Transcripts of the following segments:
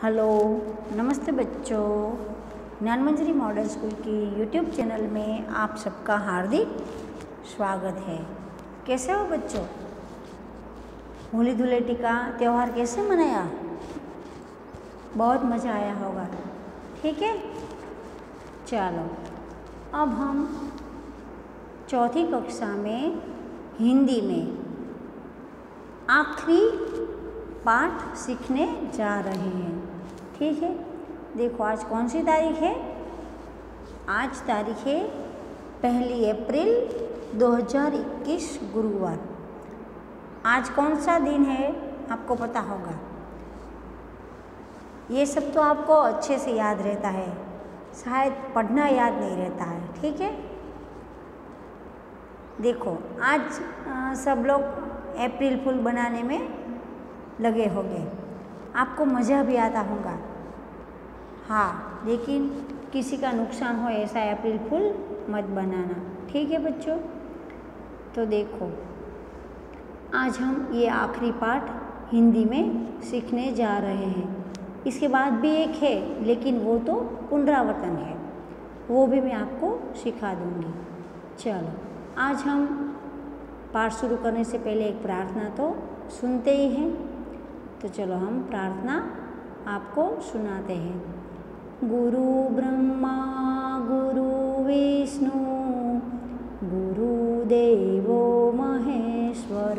Hello, नमस्ते बच्चों। ज्ञानमंजरी model school की यूट्यूब चैनल में आप सबका हार्दिक स्वागत है। कैसे हो बच्चों? होली धुलेटी का त्यौहार कैसे मनाया? बहुत मज़ा आया होगा, ठीक है। चलो, अब हम चौथी कक्षा में हिंदी में आखिरी पाठ सीखने जा रहे हैं, ठीक है। देखो आज कौन सी तारीख है? आज तारीख है 1 अप्रैल 2021 गुरुवार। आज कौन सा दिन है आपको पता होगा। ये सब तो आपको अच्छे से याद रहता है, शायद पढ़ना याद नहीं रहता है, ठीक है। देखो आज सब लोग अप्रैल फूल बनाने में लगे होंगे, आपको मज़ा भी आता होगा। हाँ, लेकिन किसी का नुकसान हो ऐसा अप्रैल फूल मत बनाना, ठीक है बच्चों। तो देखो आज हम ये आखिरी पाठ हिंदी में सीखने जा रहे हैं। इसके बाद भी एक है, लेकिन वो तो पुनरावर्तन है, वो भी मैं आपको सिखा दूँगी। चलो, आज हम पाठ शुरू करने से पहले एक प्रार्थना तो सुनते ही हैं, तो चलो हम प्रार्थना आपको सुनाते हैं। गुरु ब्रह्मा गुरु विष्णु गुरुदेवो महेश्वर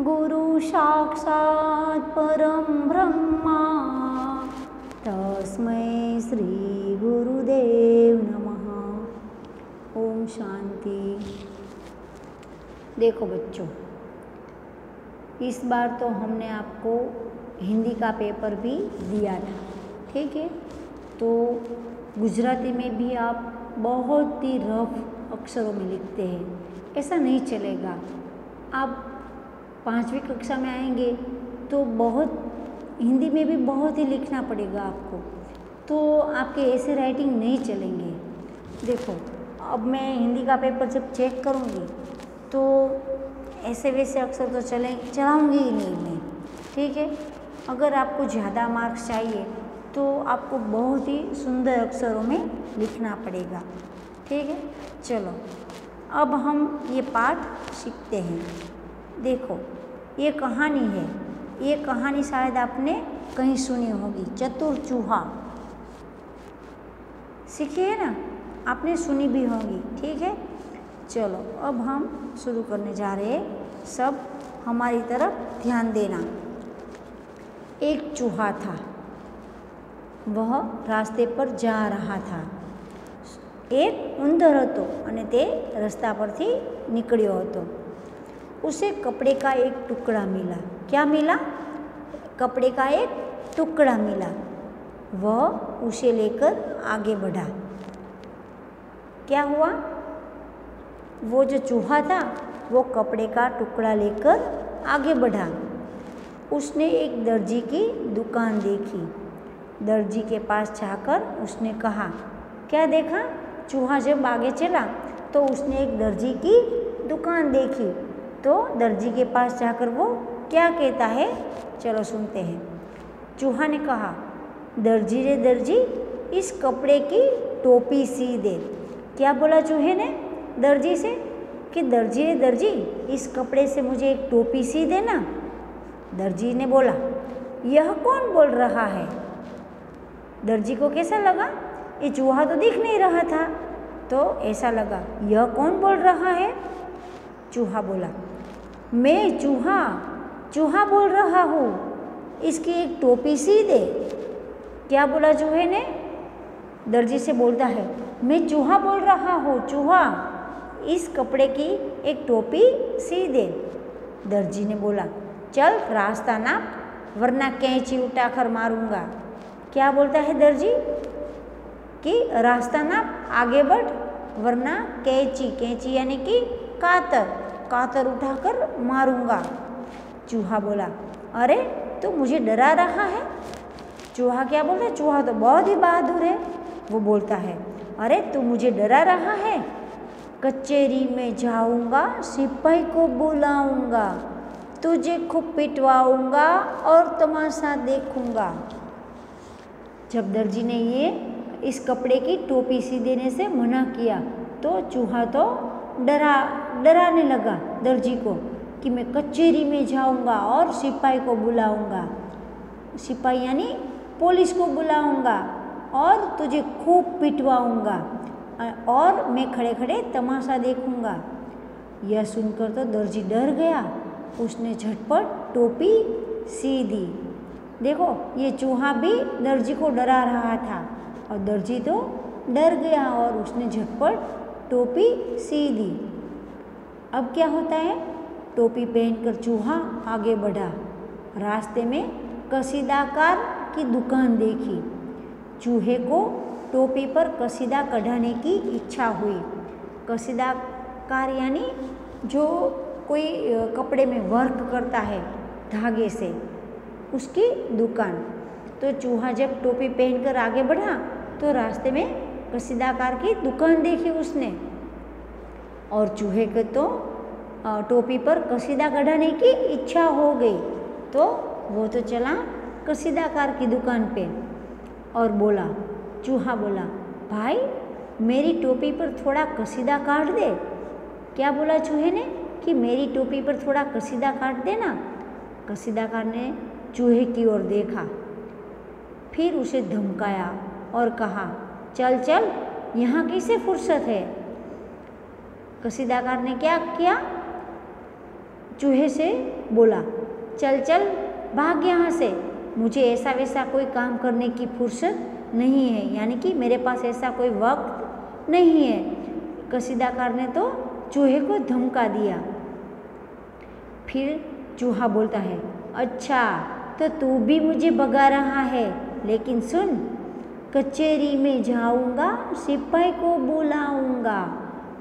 गुरु साक्षात् परम ब्रह्मा तस्मै श्री गुरुदेव नमः। ओम शांति। देखो बच्चों, इस बार तो हमने आपको हिंदी का पेपर भी दिया था, ठीक है। तो गुजराती में भी आप बहुत ही रफ अक्षरों में लिखते हैं, ऐसा नहीं चलेगा। आप 5वीं कक्षा में आएंगे तो बहुत हिंदी में भी बहुत ही लिखना पड़ेगा आपको, तो आपके ऐसे राइटिंग नहीं चलेंगे। देखो अब मैं हिंदी का पेपर जब चेक करूँगी तो ऐसे वैसे अक्षर तो चलाऊँगी ही नहीं मैं, ठीक है। अगर आपको ज़्यादा मार्क्स चाहिए तो आपको बहुत ही सुंदर अक्षरों में लिखना पड़ेगा, ठीक है। चलो अब हम ये पाठ सीखते हैं। देखो ये कहानी है, ये कहानी शायद आपने कहीं सुनी होगी, चतुर चूहा। सीखी है ना, आपने सुनी भी होगी, ठीक है। चलो अब हम शुरू करने जा रहे हैं, सब हमारी तरफ ध्यान देना। एक चूहा था, वह रास्ते पर जा रहा था। एक उंदर હતો અને તે રસ્તા પરથી નીકળ્યો હતો। उसे कपड़े का एक टुकड़ा मिला। क्या मिला? कपड़े का एक टुकड़ा मिला। वह उसे लेकर आगे बढ़ा। क्या हुआ? वो जो चूहा था वो कपड़े का टुकड़ा लेकर आगे बढ़ा। उसने एक दर्जी की दुकान देखी। दर्जी के पास जाकर उसने कहा, क्या देखा? चूहा जब आगे चला तो उसने एक दर्जी की दुकान देखी। तो दर्जी के पास जाकर वो क्या कहता है, चलो सुनते हैं। चूहा ने कहा, दर्जी रे दर्जी, इस कपड़े की टोपी सी दे। क्या बोला चूहे ने दर्जी से कि दर्जी रे दर्जी, इस कपड़े से मुझे एक टोपी सी देना। दर्जी ने बोला, यह कौन बोल रहा है? दर्जी को कैसा लगा? ये चूहा तो दिख नहीं रहा था, तो ऐसा लगा यह कौन बोल रहा है। चूहा बोला, मैं चूहा बोल रहा हूँ, इसकी एक टोपी सी दे। क्या बोला चूहे ने? दर्जी से बोलता है, मैं चूहा बोल रहा हूँ, चूहा, इस कपड़े की एक टोपी सी दे। दर्जी ने बोला, चल रास्ता नाप, वरना कैंची उठाकर मारूंगा। क्या बोलता है दर्जी कि रास्ता नाप, आगे बढ़, वरना कैंची यानी कि कातर उठाकर मारूंगा। चूहा बोला, अरे तू मुझे डरा रहा है। चूहा क्या बोलता है? चूहा तो बहुत ही बहादुर है। वो बोलता है, अरे तू मुझे डरा रहा है, कचहरी में जाऊंगा, सिपाही को बुलाऊंगा। तुझे खूब पिटवाऊंगा और तमाशा देखूंगा। जब दर्जी ने ये इस कपड़े की टोपी सी देने से मना किया तो चूहा तो डराने लगा दर्जी को कि मैं कचहरी में जाऊंगा और सिपाही को बुलाऊंगा, सिपाही यानी पुलिस को बुलाऊंगा और तुझे खूब पिटवाऊंगा और मैं खड़े खड़े तमाशा देखूंगा। यह सुनकर तो दर्जी डर गया, उसने झटपट टोपी सी दी। देखो ये चूहा भी दर्जी को डरा रहा था और दर्जी तो डर गया और उसने झटपट टोपी सी दी। अब क्या होता है, टोपी पहनकर चूहा आगे बढ़ा। रास्ते में कसीदाकार की दुकान देखी। चूहे को टोपी पर कसीदा कढ़ाने की इच्छा हुई। कसीदाकार यानी जो कोई कपड़े में वर्क करता है धागे से, उसकी दुकान। तो चूहा जब टोपी पहनकर आगे बढ़ा तो रास्ते में कसीदाकार की दुकान देखी उसने और चूहे के तो टोपी पर कसीदा कढ़ाने की इच्छा हो गई। तो वो तो चला कसीदाकार की दुकान पे और बोला, चूहा बोला, भाई मेरी टोपी पर थोड़ा कसीदा काट दे। क्या बोला चूहे ने कि मेरी टोपी पर थोड़ा कसीदा काट देना। कसीदाकार ने चूहे की ओर देखा, फिर उसे धमकाया और कहा, चल चल यहाँ किसे फुर्सत है। कसीदाकार ने क्या किया, चूहे से बोला, चल चल भाग यहाँ से, मुझे ऐसा वैसा कोई काम करने की फुर्सत नहीं है, यानी कि मेरे पास ऐसा कोई वक्त नहीं है। कसीदाकार ने तो चूहे को धमका दिया। फिर चूहा बोलता है, अच्छा तो तू भी मुझे भगा रहा है, लेकिन सुन, कचहरी में जाऊंगा, सिपाही को बुलाऊंगा,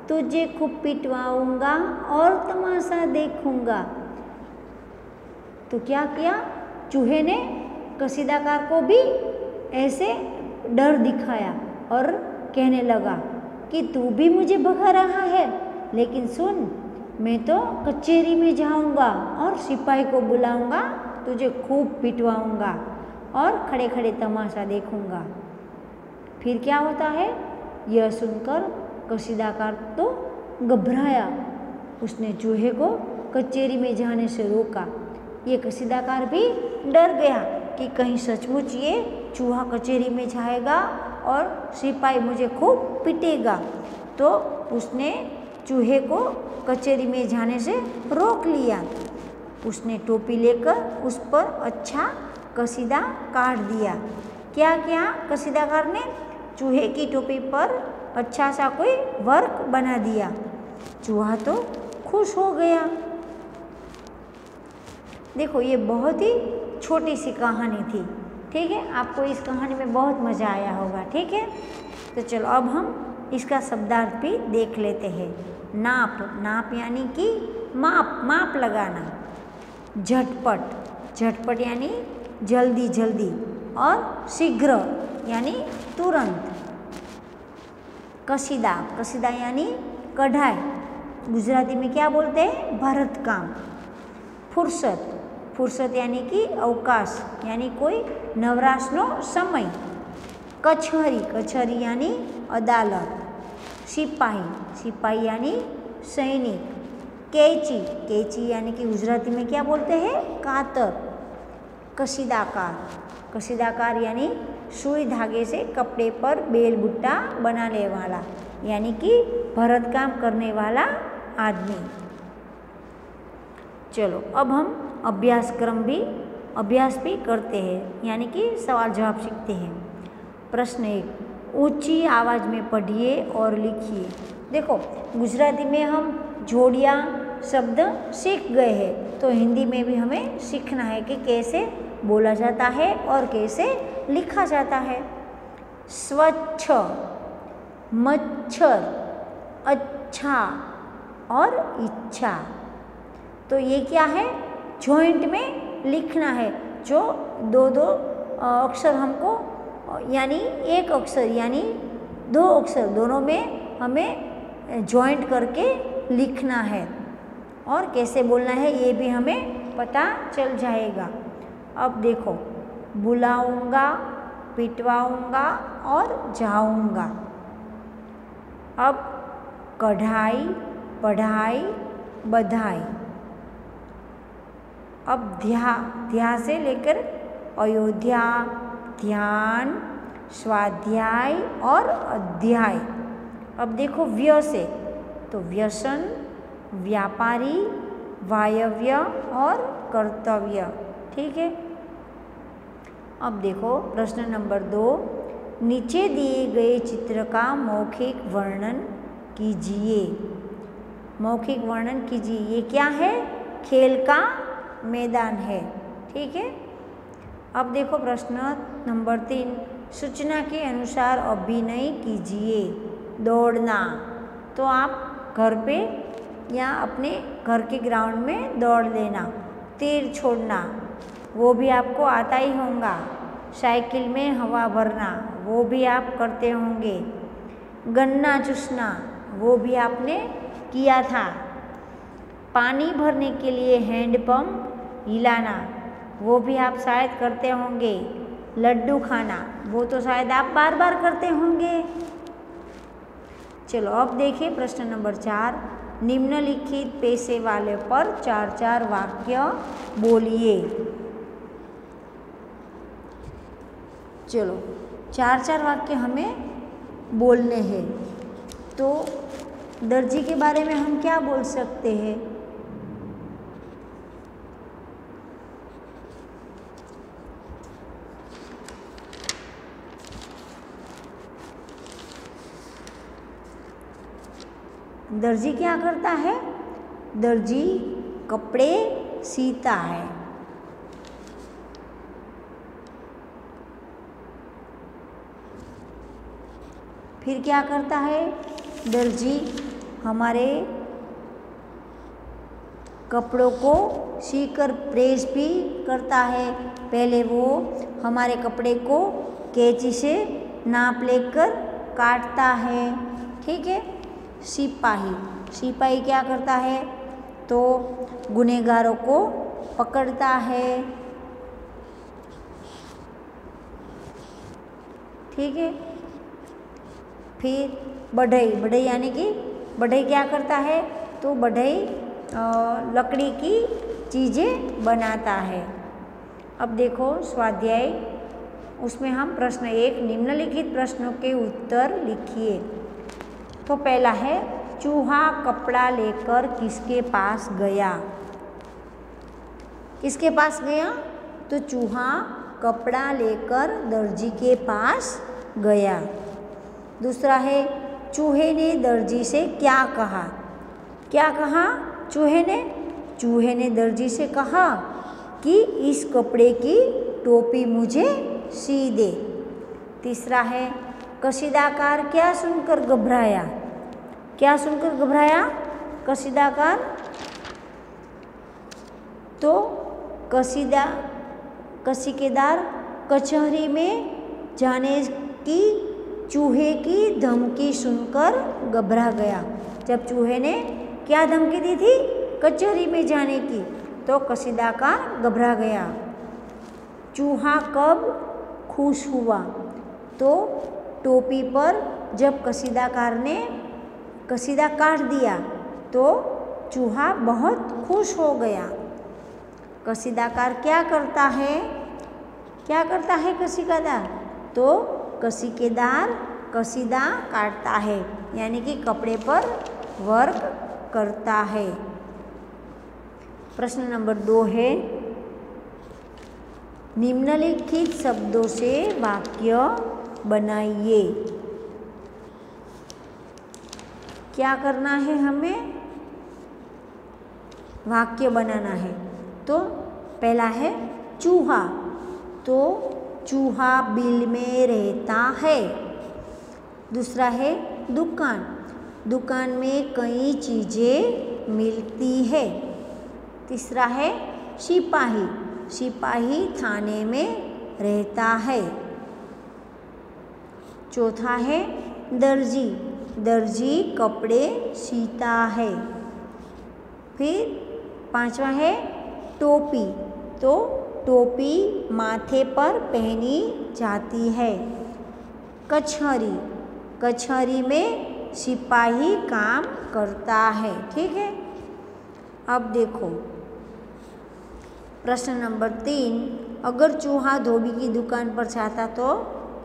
तुझे खूब पिटवाऊंगा और तमाशा देखूंगा। तो क्या किया, चूहे ने कसीदाकार को भी ऐसे डर दिखाया और कहने लगा कि तू भी मुझे भगा रहा है, लेकिन सुन, मैं तो कचहरी में जाऊंगा और सिपाही को बुलाऊंगा, तुझे खूब पिटवाऊंगा और खड़े खड़े तमाशा देखूंगा। फिर क्या होता है, यह सुनकर कसीदाकार तो घबराया। उसने चूहे को कचहरी में जाने से रोका। ये कसीदाकार भी डर गया कि कहीं सचमुच ये चूहा कचहरी में जाएगा और सिपाही मुझे खूब पिटेगा। तो उसने चूहे को कचहरी में जाने से रोक लिया। उसने टोपी लेकर उस पर अच्छा कसीदा काट दिया। क्या किया कसीदाकार ने, चूहे की टोपी पर अच्छा सा कोई वर्क बना दिया। चूहा तो खुश हो गया। देखो ये बहुत ही छोटी सी कहानी थी, ठीक है। आपको इस कहानी में बहुत मज़ा आया होगा, ठीक है। तो चलो अब हम इसका शब्दार्थ भी देख लेते हैं। नाप, नाप यानी कि माप लगाना। झटपट, झटपट यानी जल्दी जल्दी और शीघ्र यानी तुरंत। कसीदा, कसीदा यानी कढ़ाई, गुजराती में क्या बोलते हैं, भरत काम। फुर्सत, फुर्सत यानी कि अवकाश यानी कोई नवराशनो समय। कचहरी, कचहरी यानी अदालत। सिपाही, सिपाही यानी सैनिक। कैची, कैची यानी कि गुजराती में क्या बोलते हैं, कातर। कसीदाकार, कसीदाकार यानी सुई धागे से कपड़े पर बेल बुट्टा बनाने वाला, यानी कि भरत काम करने वाला आदमी। चलो अब हम अभ्यास भी करते हैं, यानी कि सवाल जवाब सीखते हैं। प्रश्न 1, ऊंची आवाज़ में पढ़िए और लिखिए। देखो गुजराती में हम जोड़ियाँ शब्द सीख गए हैं, तो हिंदी में भी हमें सीखना है कि कैसे बोला जाता है और कैसे लिखा जाता है। स्वच्छ, मच्छर, अच्छा और इच्छा। तो ये क्या है, जॉइंट में लिखना है। जो दो अक्षर हमको, यानी एक अक्षर यानी दो अक्षर, दोनों में हमें जॉइंट करके लिखना है और कैसे बोलना है ये भी हमें पता चल जाएगा। अब देखो, बुलाऊंगा, पिटवाऊंगा और जाऊंगा। अब कढ़ाई, पढ़ाई, बधाई। अब ध्या से लेकर अयोध्या, ध्यान, स्वाध्याय और अध्याय। अब देखो व्य से, तो व्यसन, व्यापारी, वायव्य और कर्तव्य। ठीक है। अब देखो प्रश्न नंबर 2, नीचे दिए गए चित्र का मौखिक वर्णन कीजिए। मौखिक वर्णन कीजिए। ये क्या है? खेल का मैदान है। ठीक है। अब देखो प्रश्न नंबर 3, सूचना के अनुसार अभिनय कीजिए। दौड़ना, तो आप घर पे या अपने घर के ग्राउंड में दौड़ लेना। तीर छोड़ना, वो भी आपको आता ही होगा। साइकिल में हवा भरना, वो भी आप करते होंगे। गन्ना चूसना, वो भी आपने किया था। पानी भरने के लिए हैंडपंप हिलाना, वो भी आप शायद करते होंगे। लड्डू खाना, वो तो शायद आप बार बार करते होंगे। चलो अब देखिए प्रश्न नंबर 4, निम्नलिखित पेशे वाले पर 4-4 वाक्य बोलिए। चलो 4-4 वाक्य हमें बोलने हैं। तो दर्जी के बारे में हम क्या बोल सकते हैं? दर्जी क्या करता है? दर्जी कपड़े सीता है। फिर क्या करता है? दर्जी हमारे कपड़ों को सीकर प्रेस भी करता है। पहले वो हमारे कपड़े को कैंची से नाप लेकर काटता है। ठीक है। सिपाही, सिपाही क्या करता है? तो गुनहगारों को पकड़ता है। ठीक है। फिर बढ़ई, बढ़ई यानी कि बढ़ई क्या करता है? तो बढ़ई लकड़ी की चीज़ें बनाता है। अब देखो स्वाध्याय, उसमें हम प्रश्न 1, निम्नलिखित प्रश्नों के उत्तर लिखिए। तो पहला है, चूहा कपड़ा लेकर किसके पास गया? किसके पास गया? तो चूहा कपड़ा लेकर दर्जी के पास गया। दूसरा है, चूहे ने दर्जी से क्या कहा? क्या कहा चूहे ने? चूहे ने दर्जी से कहा कि इस कपड़े की टोपी मुझे सी दे। तीसरा है, कसीदाकार क्या सुनकर घबराया? क्या सुनकर घबराया कसीदाकार? तो कसीकेदार कचहरी में जाने की चूहे की धमकी सुनकर घबरा गया। जब चूहे ने क्या धमकी दी थी? कचहरी में जाने की, तो कसीदाकार घबरा गया। चूहा कब खुश हुआ? तो टोपी पर जब कसीदाकार ने कसीदा काट दिया तो चूहा बहुत खुश हो गया। कसीदाकार क्या करता है? क्या करता है कसीदाकार? तो कसीकेदार कसीदा काटता है, यानी कि कपड़े पर वर्क करता है। प्रश्न नंबर 2 है, निम्नलिखित शब्दों से वाक्य बनाइए। क्या करना है? हमें वाक्य बनाना है। तो पहला है चूहा, तो चूहा बिल में रहता है। दूसरा है दुकान, दुकान में कई चीज़ें मिलती है। तीसरा है सिपाही, सिपाही थाने में रहता है। चौथा है दर्जी, दर्जी कपड़े सीता है। फिर पांचवा है टोपी, तो टोपी माथे पर पहनी जाती है। कचहरी, कचहरी में सिपाही काम करता है। ठीक है, अब देखो प्रश्न नंबर 3, अगर चूहा धोबी की दुकान पर जाता तो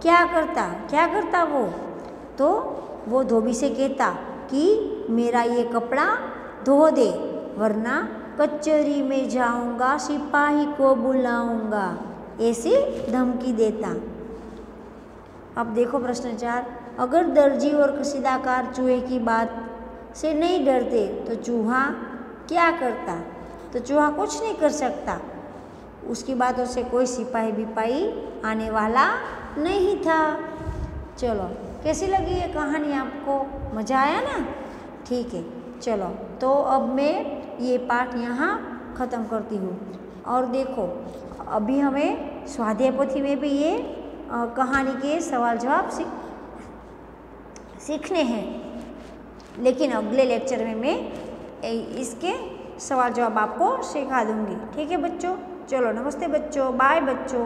क्या करता वो? तो वो धोबी से कहता कि मेरा ये कपड़ा धो दे, वरना कचहरी में जाऊंगा, सिपाही को बुलाऊंगा, ऐसी धमकी देता। अब देखो प्रश्न 4, अगर दर्जी और कसीदाकार चूहे की बात से नहीं डरते तो चूहा क्या करता? तो चूहा कुछ नहीं कर सकता, उसकी बातों से कोई सिपाही बिपाही आने वाला नहीं था। चलो, कैसी लगी ये कहानी आपको? मज़ा आया ना? ठीक है, चलो तो अब मैं ये पाठ यहाँ ख़त्म करती हूँ। और देखो अभी हमें स्वाध्याय पोथी में भी ये कहानी के सवाल जवाब सीखने हैं, लेकिन अगले लेक्चर में मैं इसके सवाल जवाब आपको सिखा दूँगी। ठीक है बच्चों, चलो नमस्ते बच्चों, बाय बच्चों।